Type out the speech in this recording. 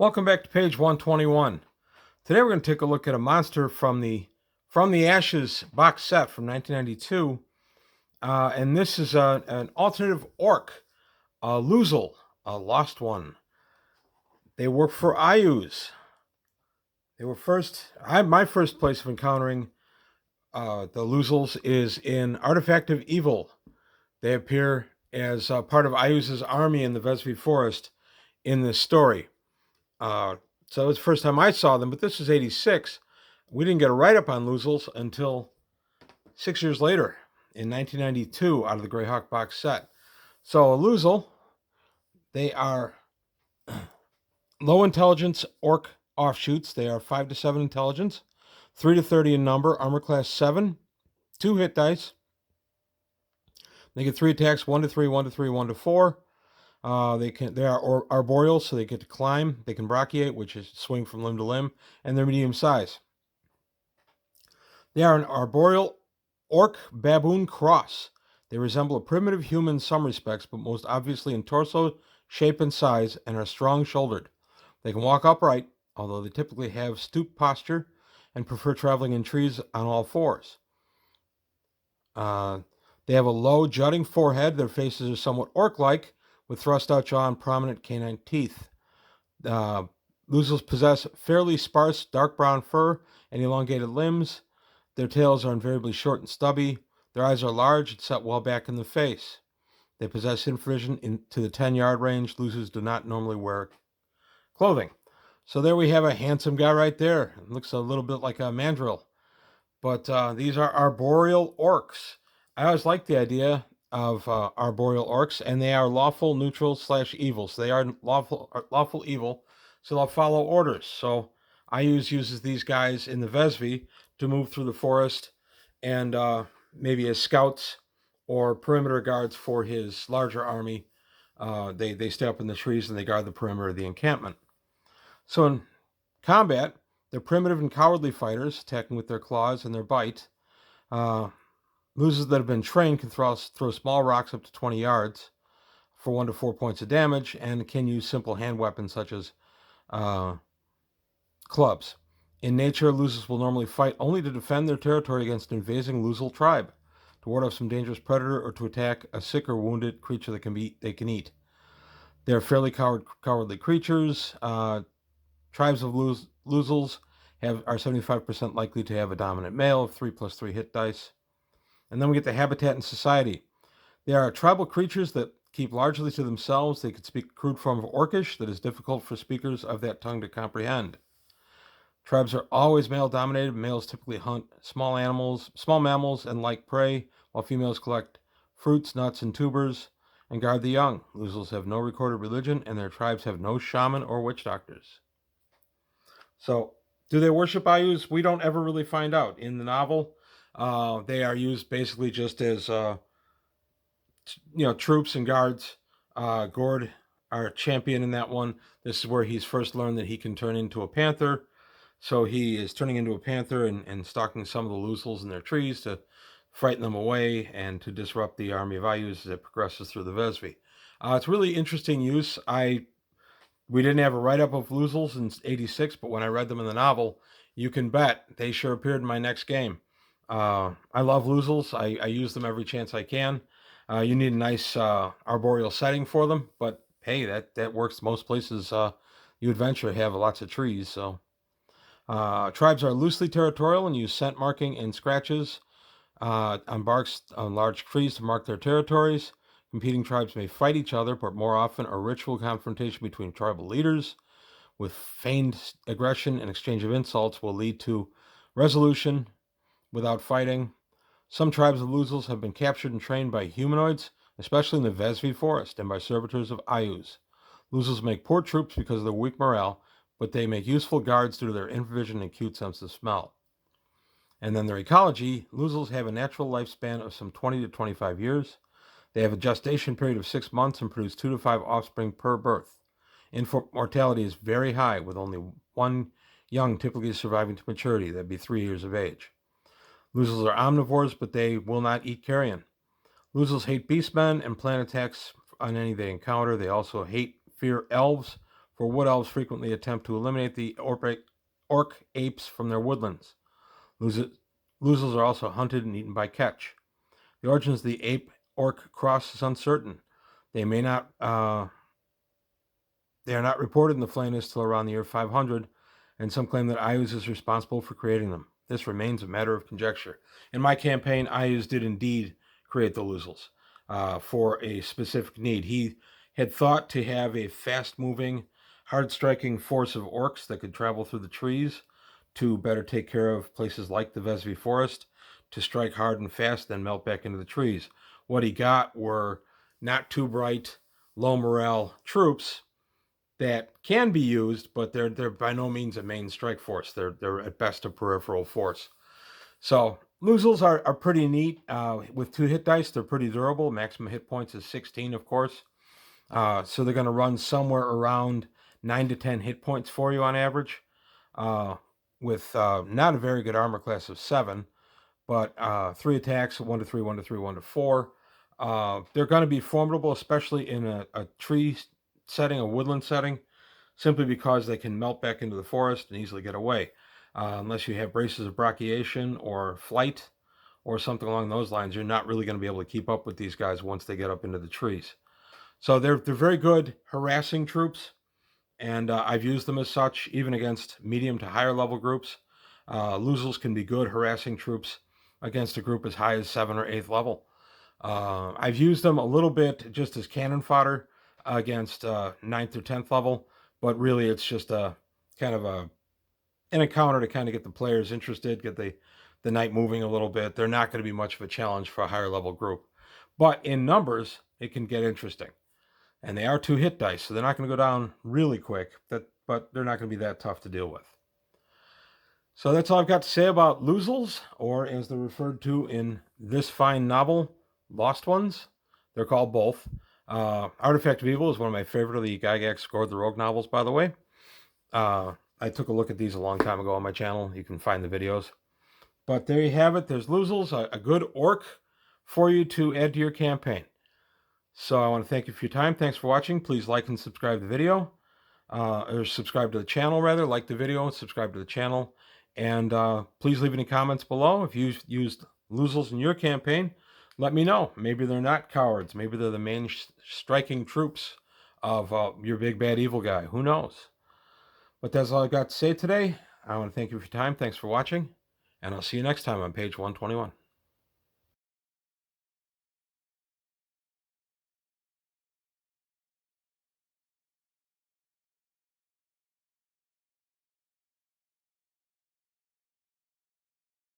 Welcome back to page 121. Today we're going to take a look at a monster from the Ashes box set from 1992. And this is an alternative orc, a Losel, a lost one. They work for Ayus. They were my first place of encountering the Losels is in Artifact of Evil. They appear as part of Ayus' army in the Vesvi Forest in this story. So it was the first time I saw them, but this was 86. We didn't get a write-up on Losels until 6 years later, in 1992, out of the Greyhawk box set. So a Losel, they are low intelligence orc offshoots. They are 5 to 7 intelligence, 3 to 30 in number, armor class 7, 2 hit dice. They get 3 attacks, 1 to 3, 1 to 3, 1 to 4. They are arboreal, so they get to climb. They can brachiate, which is swing from limb to limb, and they're medium size. They are an arboreal orc baboon cross. They resemble a primitive human in some respects, but most obviously in torso, shape, and size, and are strong-shouldered. They can walk upright, although they typically have stooped posture and prefer traveling in trees on all fours. They have a low, jutting forehead. Their faces are somewhat orc-like, with thrust-out jaw and prominent canine teeth. Losels possess fairly sparse dark brown fur and elongated limbs. Their tails are invariably short and stubby. Their eyes are large and set well back in the face. They possess infravision to the 10-yard range. Losels do not normally wear clothing. So there we have a handsome guy right there. It looks a little bit like a mandrill. But these are arboreal orcs. I always like the idea of arboreal orcs, and they are lawful, neutral / evil. So they are lawful evil, so they'll follow orders. So Ayus uses these guys in the Vesvi to move through the forest and maybe as scouts or perimeter guards for his larger army. They stay up in the trees and they guard the perimeter of the encampment. So in combat, they're primitive and cowardly fighters, attacking with their claws and their bite. Losers that have been trained can throw small rocks up to 20 yards for 1 to 4 points of damage, and can use simple hand weapons such as clubs. In nature, losers will normally fight only to defend their territory against an invading Losel tribe, to ward off some dangerous predator, or to attack a sick or wounded creature they can eat. They are fairly cowardly creatures. Tribes of Losels are 75% likely to have a dominant male of 3+3 hit dice. And then we get the habitat and society. They are tribal creatures that keep largely to themselves. They could speak a crude form of Orcish that is difficult for speakers of that tongue to comprehend. Tribes are always male-dominated. Males typically hunt small mammals, and like prey, while females collect fruits, nuts, and tubers, and guard the young. Losels have no recorded religion, and their tribes have no shaman or witch doctors. So, do they worship Ayus? We don't ever really find out. In the novel, they are used basically just as troops and guards. Gord, our champion in that one, this is where he's first learned that he can turn into a panther. So he is turning into a panther and stalking some of the Losels in their trees to frighten them away and to disrupt the army of Ayus as it progresses through the Vesvi. It's really interesting use. We didn't have a write-up of Losels in 86, but when I read them in the novel, you can bet they sure appeared in my next game. I love Losels. I use them every chance I can. You need a nice arboreal setting for them, but hey, that works most places you adventure have lots of trees. So tribes are loosely territorial and use scent marking and scratches on barks on large trees to mark their territories. Competing tribes may fight each other, but more often a ritual confrontation between tribal leaders with feigned aggression and exchange of insults will lead to resolution without fighting. Some tribes of Losels have been captured and trained by humanoids, especially in the Vesvi Forest, and by servitors of Ayus. Losels make poor troops because of their weak morale, but they make useful guards due to their infravision and acute sense of smell. And then their ecology, Losels have a natural lifespan of some 20 to 25 years. They have a gestation period of 6 months and produce 2 to 5 offspring per birth. Infant mortality is very high, with only one young typically surviving to maturity. That'd be 3 years of age. Losels are omnivores, but they will not eat carrion. Losels hate beastmen and plan attacks on any they encounter. They also fear elves, for wood elves frequently attempt to eliminate the orc apes from their woodlands. Losels are also hunted and eaten by ketch. The origins of the ape-orc cross is uncertain. They may not. They are not reported in the Flanders till around the year 500, and some claim that Ayuz is responsible for creating them. This remains a matter of conjecture. In my campaign, Ayuz did indeed create the Losels for a specific need. He had thought to have a fast-moving, hard-striking force of orcs that could travel through the trees to better take care of places like the Vesvi Forest, to strike hard and fast, then melt back into the trees. What he got were not too bright, low morale troops that can be used, but they're by no means a main strike force. They're at best a peripheral force. So Losels are pretty neat. With 2 hit dice, they're pretty durable. Maximum hit points is 16, of course. So they're going to run somewhere around 9 to 10 hit points for you on average, with not a very good armor class of 7, but 3 attacks, 1 to 3, 1 to 3, 1 to 4. They're going to be formidable, especially in a tree setting, a woodland setting, simply because they can melt back into the forest and easily get away. Unless you have braces of brachiation or flight or something along those lines, you're not really going to be able to keep up with these guys once they get up into the trees. So they're very good harassing troops, and I've used them as such, even against medium to higher level groups. Losels can be good harassing troops against a group as high as 7th or 8th level. I've used them a little bit just as cannon fodder against 9th or 10th level, but really it's just a kind of an encounter to kind of get the players interested, get the night moving a little bit. They're not going to be much of a challenge for a higher level group, but in numbers it can get interesting, and they are 2 hit dice, so they're not going to go down really quick. But they're not going to be that tough to deal with. So that's all I've got to say about Losels, or as they're referred to in this fine novel, Lost Ones. They're called both. Artifact of Evil is one of my favorite of the Gygax Scored the Rogue novels, by the way. I took a look at these a long time ago on my channel. You can find the videos. But there you have it. There's Losels, a good orc for you to add to your campaign. So I want to thank you for your time. Thanks for watching. Please like and subscribe to the video. Or subscribe to the channel, rather. Like the video and subscribe to the channel. And please leave any comments below. If you've used Losels in your campaign, let me know. Maybe they're not cowards. Maybe they're the main striking troops of your big bad evil guy. Who knows? But that's all I got to say today. I want to thank you for your time. Thanks for watching. And I'll see you next time on page 121.